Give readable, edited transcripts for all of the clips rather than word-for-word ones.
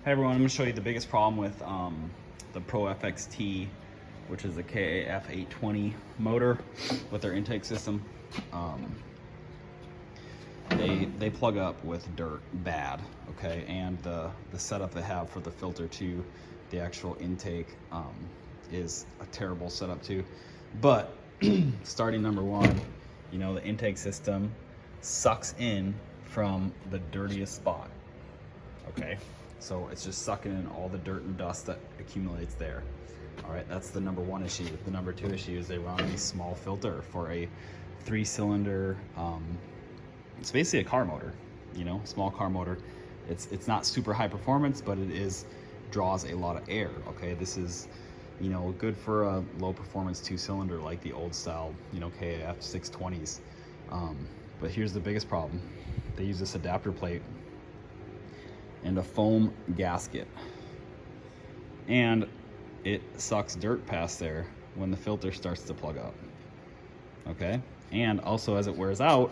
Hey everyone, I'm going to show you the biggest problem with the Pro FXT, which is a kaf820 motor with their intake system. They plug up with dirt bad, okay? And the setup they have for the filter to the actual intake is a terrible setup too. But starting number one, you know, the intake system sucks in from the dirtiest spot, okay? So it's just sucking in all the dirt and dust that accumulates there. All right, that's the number one issue. The number two issue is they run a small filter for a 3-cylinder, it's basically a car motor, you know, small car motor. It's not super high performance, but it draws a lot of air, okay? This is, you know, good for a low performance 2-cylinder like the old style, you know, kaf820s. But here's the biggest problem. They use this adapter plate and a foam gasket, and it sucks dirt past there when the filter starts to plug up, okay? And also as it wears out,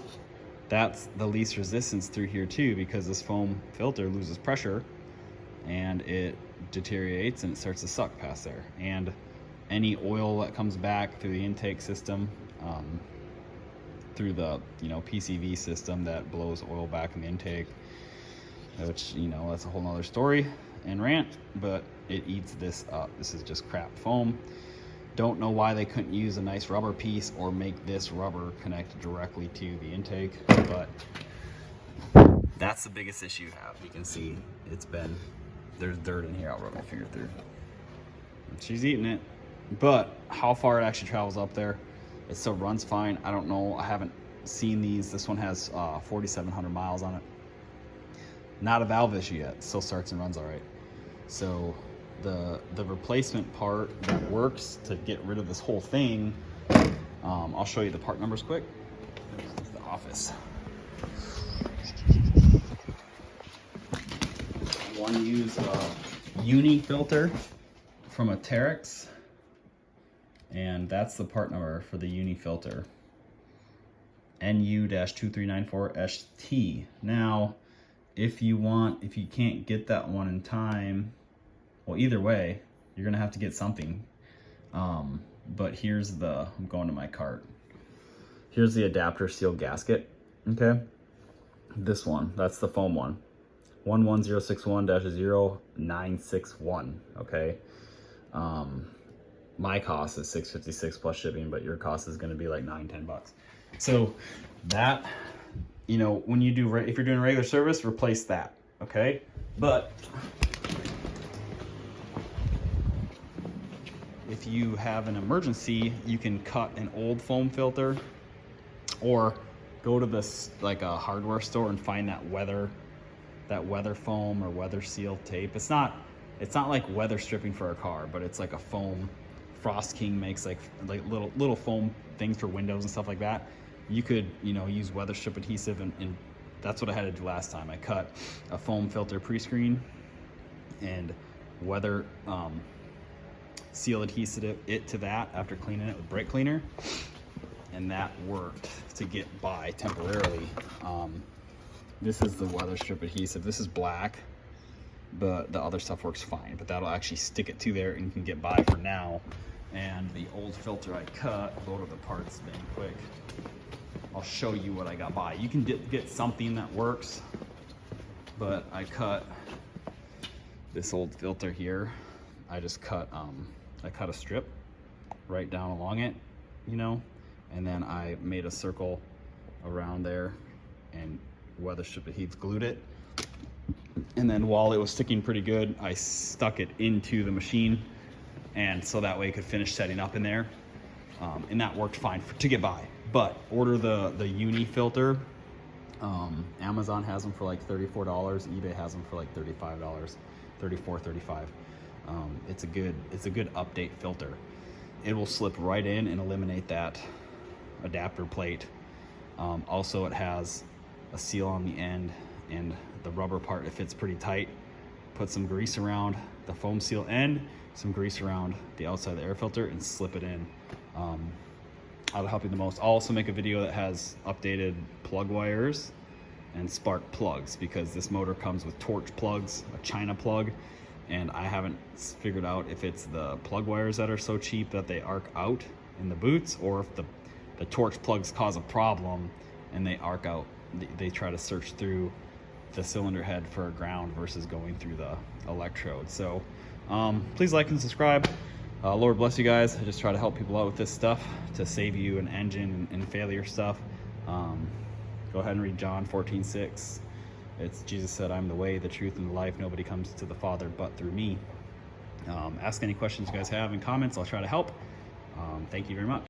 that's the least resistance through here too, because this foam filter loses pressure and it deteriorates and it starts to suck past there. And any oil that comes back through the intake system, through the, you know, PCV system that blows oil back in the intake, which, you know, that's a whole nother story and rant, but it eats this up. This is just crap foam. Don't know why they couldn't use a nice rubber piece or make this rubber connect directly to the intake, but that's the biggest issue you have. You can see there's dirt in here. I'll run my finger through. She's eating it, but how far it actually travels up there, it still runs fine. I don't know. I haven't seen these. This one has 4,700 miles on it. Not a valve issue yet. Still starts and runs all right. So the replacement part that works to get rid of this whole thing, I'll show you the part numbers quick. This is the office. One use a uni filter from a Terex, and that's the part number for the uni filter, NU-2394ST. Now, if you can't get that one in time, well, either way, you're gonna have to get something. But I'm going to my cart. Here's the adapter seal gasket, okay? This one, that's the foam one. 11061-0961, okay? My cost is $656 plus shipping, but your cost is gonna be like $9-10. So that, you know, when you do, if you're doing regular service, replace that, okay? But if you have an emergency, you can cut an old foam filter or go to this, like a hardware store, and find that weather foam or weather seal tape. It's not like weather stripping for a car, but it's like a foam. Frost King makes like little foam things for windows and stuff like that. You could, you know, use weather strip adhesive, and that's what I had to do last time. I cut a foam filter pre-screen and weather seal adhesive it to that after cleaning it with brake cleaner, and that worked to get by temporarily. This is the weather strip adhesive. This is black, but the other stuff works fine, but that'll actually stick it to there and you can get by for now. And the old filter I cut, go to the parts bin quick. I'll show you what I got by. You can get something that works, but I cut this old filter here. I just cut a strip right down along it, you know, and then I made a circle around there and weather strip adhesive glued it. And then while it was sticking pretty good, I stuck it into the machine, and so that way it could finish setting up in there. And that worked fine to get by. But order the uni filter. Amazon has them for like $34. eBay has them for like $35, $34, $35. It's a good update filter. It will slip right in and eliminate that adapter plate. Also, it has a seal on the end, and the rubber part, it fits pretty tight. Put some grease around the foam seal end, some grease around the outside of the air filter, and slip it in. That'll help you the most. I'll also make a video that has updated plug wires and spark plugs, because this motor comes with torch plugs, a China plug, and I haven't figured out if it's the plug wires that are so cheap that they arc out in the boots, or if the torch plugs cause a problem and they arc out. They try to search through the cylinder head for a ground versus going through the electrode. So please like and subscribe. Lord bless you guys. I just try to help people out with this stuff to save you an engine and failure stuff. Go ahead and read John 14:6. It's Jesus said, "I'm the way, the truth, and the life. Nobody comes to the Father but through me." Ask any questions you guys have in comments. I'll try to help. Thank you very much.